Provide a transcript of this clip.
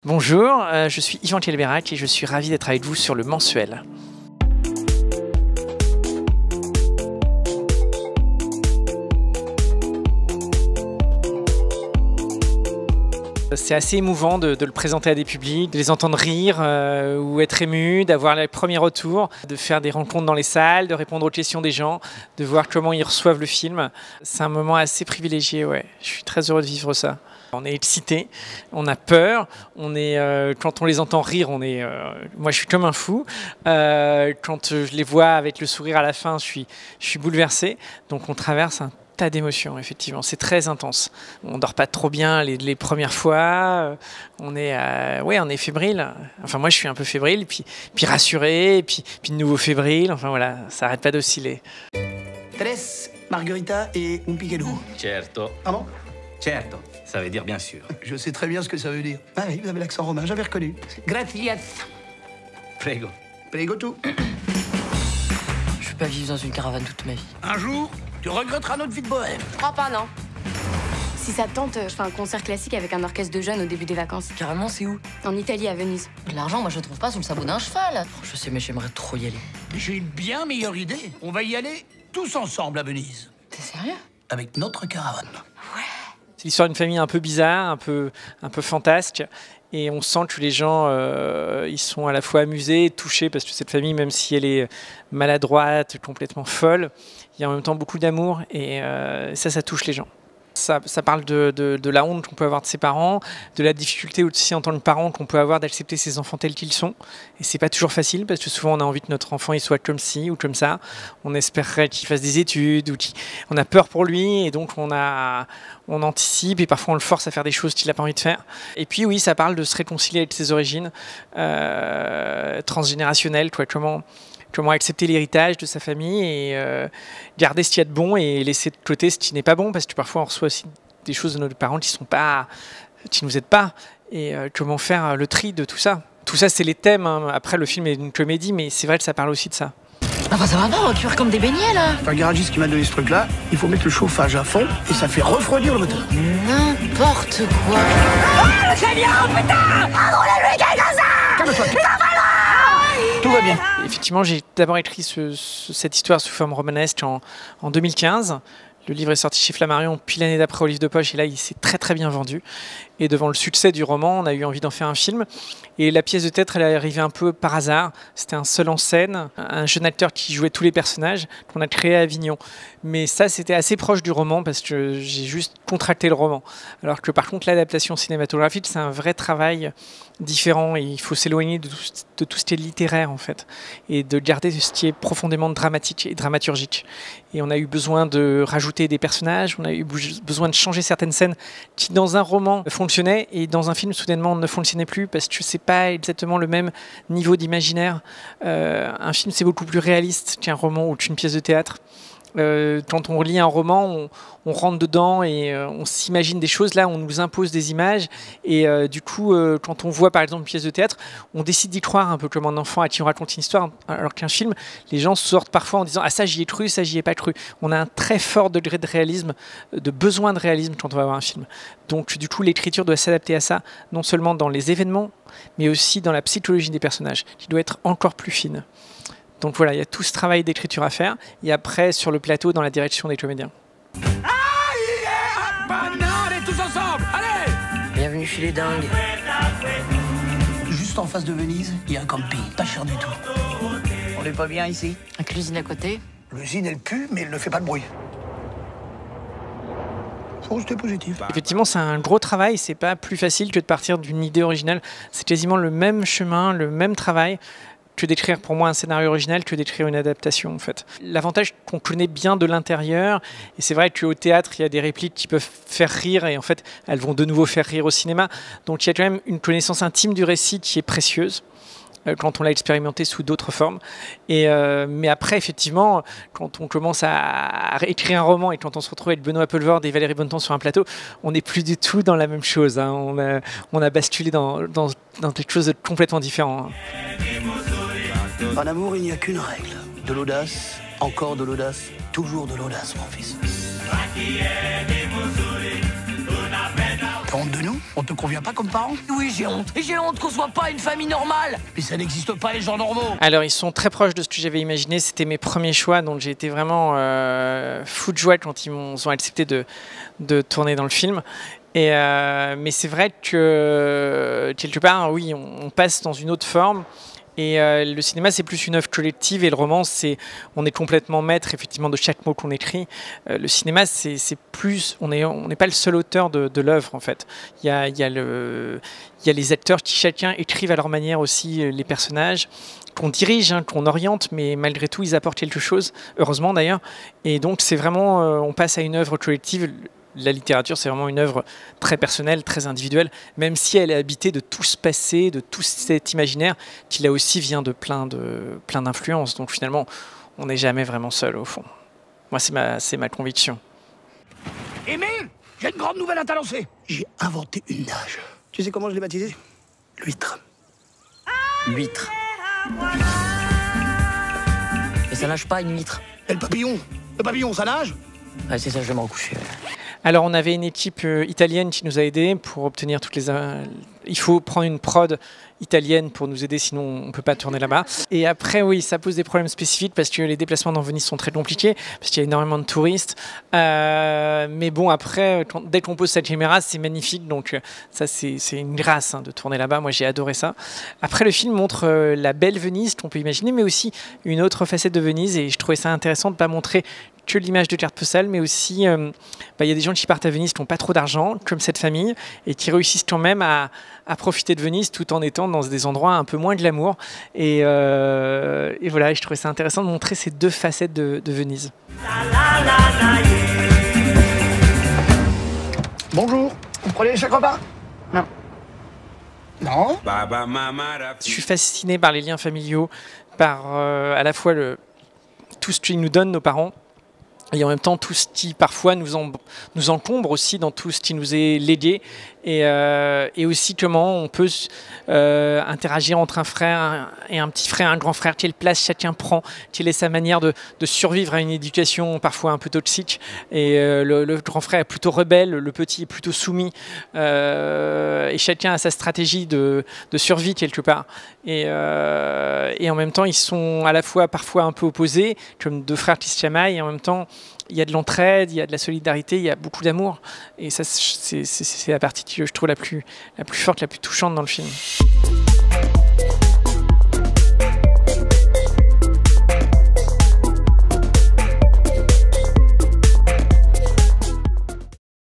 Bonjour, je suis Yvan Kelberac et je suis ravi d'être avec vous sur le mensuel. C'est assez émouvant de le présenter à des publics, de les entendre rire ou être ému, d'avoir les premiers retours, de faire des rencontres dans les salles, de répondre aux questions des gens, de voir comment ils reçoivent le film. C'est un moment assez privilégié, ouais. Je suis très heureux de vivre ça. On est excité, on a peur, quand on les entend rire, moi je suis comme un fou. Quand je les vois avec le sourire à la fin, je suis bouleversé. Donc on traverse un tas d'émotions, effectivement, c'est très intense. On dort pas trop bien les premières fois, on est fébrile. Enfin moi je suis un peu fébrile, puis rassuré, puis de nouveau fébrile. Enfin voilà, ça arrête pas d'osciller. 3 margaritas et un piquero. Certo. Pardon? Certo, ça veut dire bien sûr. Je sais très bien ce que ça veut dire. Ah oui, vous avez l'accent romain, j'avais reconnu. Gracias. Prego. Prego tout. Je veux pas vivre dans une caravane toute ma vie. Un jour, tu regretteras notre vie de bohème. Je crois pas, non. Si ça te tente, je fais un concert classique avec un orchestre de jeunes au début des vacances. Carrément, c'est où? En Italie, à Venise. De l'argent, moi je le trouve pas sous le sabot d'un cheval. Oh, je sais, mais j'aimerais trop y aller. J'ai une bien meilleure idée. On va y aller tous ensemble à Venise. T'es sérieux? Avec notre caravane. C'est l'histoire d'une famille un peu bizarre, un peu fantasque. Et on sent que les gens, ils sont à la fois amusés et touchés parce que cette famille, même si elle est maladroite, complètement folle, il y a en même temps beaucoup d'amour et ça touche les gens. Ça parle de la honte qu'on peut avoir de ses parents, de la difficulté aussi en tant que parent qu'on peut avoir d'accepter ses enfants tels qu'ils sont. Et c'est pas toujours facile parce que souvent on a envie que notre enfant il soit comme ci ou comme ça. On espérerait qu'il fasse des études ou on a peur pour lui et donc on anticipe et parfois on le force à faire des choses qu'il n'a pas envie de faire. Et puis oui, ça parle de se réconcilier avec ses origines transgénérationnelles, comment accepter l'héritage de sa famille et garder ce qu'il y a de bon et laisser de côté ce qui n'est pas bon, parce que parfois on reçoit aussi des choses de nos parents qui ne nous aident pas, et comment faire le tri de tout ça. Tout ça, c'est les thèmes, hein. Après, le film est une comédie, mais c'est vrai que ça parle aussi de ça. Ah bah ça va pas, on va cuire comme des beignets là. C'est un garagiste qui m'a donné ce truc-là. Il faut mettre le chauffage à fond et ça fait refroidir le moteur. N'importe quoi. Oh, le camion, putain! Ah, on l'a vu comme ça! Calme-toi, tout va bien. Effectivement, j'ai d'abord écrit cette histoire sous forme romanesque en 2015. Le livre est sorti chez Flammarion, puis l'année d'après au Livre de Poche, et là il s'est très très bien vendu. Et devant le succès du roman, on a eu envie d'en faire un film. Et la pièce de théâtre, elle est arrivée un peu par hasard. C'était un seul en scène, un jeune acteur qui jouait tous les personnages qu'on a créé à Avignon. Mais ça, c'était assez proche du roman parce que j'ai juste contracté le roman. Alors que par contre, l'adaptation cinématographique, c'est un vrai travail différent et il faut s'éloigner de tout ce qui est littéraire en fait et de garder ce qui est profondément dramatique et dramaturgique. Et on a eu besoin de rajouter des personnages, on a eu besoin de changer certaines scènes qui dans un roman fonctionnaient et dans un film soudainement ne fonctionnaient plus parce que c'est pas exactement le même niveau d'imaginaire. Un film c'est beaucoup plus réaliste qu'un roman ou qu'une pièce de théâtre. Quand on lit un roman, on rentre dedans et on s'imagine des choses. Là, on nous impose des images et du coup, quand on voit par exemple une pièce de théâtre, on décide d'y croire un peu comme un enfant à qui on raconte une histoire, alors qu'un film, les gens sortent parfois en disant « Ah ça j'y ai cru, ça j'y ai pas cru ». On a un très fort degré de réalisme, de besoin de réalisme quand on va voir un film. Donc du coup, l'écriture doit s'adapter à ça, non seulement dans les événements, mais aussi dans la psychologie des personnages, qui doit être encore plus fine. Donc voilà, il y a tout ce travail d'écriture à faire. Et après, sur le plateau, dans la direction des comédiens. Allez, tous ensemble, allez! Bienvenue chez les dingues. Juste en face de Venise, il y a un camping, pas cher du tout. On n'est pas bien ici? La cuisine à côté. L'usine, elle pue, mais elle ne fait pas de bruit. Faut rester positif. Effectivement, c'est un gros travail. C'est pas plus facile que de partir d'une idée originale. C'est quasiment le même chemin, le même travail que d'écrire pour moi un scénario original, que d'écrire une adaptation en fait. L'avantage qu'on connaît bien de l'intérieur, et c'est vrai qu'au théâtre il y a des répliques qui peuvent faire rire et en fait elles vont de nouveau faire rire au cinéma, donc il y a quand même une connaissance intime du récit qui est précieuse quand on l'a expérimenté sous d'autres formes. Mais après, effectivement, quand on commence à écrire un roman et quand on se retrouve avec Benoît Poelvoorde et Valérie Bonneton sur un plateau, on n'est plus du tout dans la même chose, hein. On a basculé dans quelque chose de complètement différent, hein. En amour, il n'y a qu'une règle. De l'audace, encore de l'audace, toujours de l'audace, mon fils. Quand honte de nous? On te convient pas comme parents? Oui, j'ai honte. Et j'ai honte qu'on soit pas une famille normale. Mais ça n'existe pas, les gens normaux. Alors, ils sont très proches de ce que j'avais imaginé. C'était mes premiers choix, donc j'ai été vraiment fou de joie quand ils ont accepté de tourner dans le film. Mais c'est vrai que, quelque part, oui, on passe dans une autre forme. Et le cinéma, c'est plus une œuvre collective, et le roman, on est complètement maître, effectivement, de chaque mot qu'on écrit. Le cinéma, c'est plus, on n'est pas le seul auteur de l'œuvre, en fait. Il y a les acteurs qui chacun écrivent à leur manière aussi les personnages, qu'on dirige, hein, qu'on oriente, mais malgré tout, ils apportent quelque chose, heureusement d'ailleurs. Et donc, c'est vraiment, on passe à une œuvre collective. La littérature, c'est vraiment une œuvre très personnelle, très individuelle, même si elle est habitée de tout ce passé, de tout cet imaginaire, qui là aussi vient de plein d'influences. Donc finalement, on n'est jamais vraiment seul au fond. Moi, c'est ma conviction. Aimé, j'ai une grande nouvelle à t'annoncer. J'ai inventé une nage. Tu sais comment je l'ai baptisée? L'huître. L'huître. Mais ça nage pas, une huître. Et le papillon? Le papillon, ça nage? Ouais, c'est ça, je vais me recoucher. Alors, on avait une équipe italienne qui nous a aidés pour obtenir toutes les... Il faut prendre une prod italienne pour nous aider, sinon on ne peut pas tourner là-bas. Et après, oui, ça pose des problèmes spécifiques parce que les déplacements dans Venise sont très compliqués, parce qu'il y a énormément de touristes. Mais bon, après, dès qu'on pose cette caméra, c'est magnifique. Donc ça, c'est une grâce, hein, de tourner là-bas. Moi, j'ai adoré ça. Après, le film montre la belle Venise qu'on peut imaginer, mais aussi une autre facette de Venise. Et je trouvais ça intéressant de ne pas montrer que l'image de carte postale, mais aussi, il y a des gens qui partent à Venise qui n'ont pas trop d'argent, comme cette famille, et qui réussissent quand même à profiter de Venise tout en étant dans des endroits un peu moins glamour. Et voilà, je trouvais ça intéressant de montrer ces deux facettes de Venise. Bonjour, vous prenez chaque repas? Non. Non? Je suis fasciné par les liens familiaux, par à la fois tout ce qu'ils nous donnent, nos parents, et en même temps tout ce qui parfois nous encombre aussi dans tout ce qui nous est légué, et aussi comment on peut interagir entre un frère et un petit frère, un grand frère, quelle place chacun prend, quelle est sa manière de survivre à une éducation parfois un peu toxique, et le grand frère est plutôt rebelle, le petit est plutôt soumis, et chacun a sa stratégie de survie quelque part, et en même temps ils sont à la fois parfois un peu opposés, comme deux frères qui se chamaillent, et en même temps il y a de l'entraide, il y a de la solidarité, il y a beaucoup d'amour. Et ça, c'est la partie que je trouve la plus forte, la plus touchante dans le film.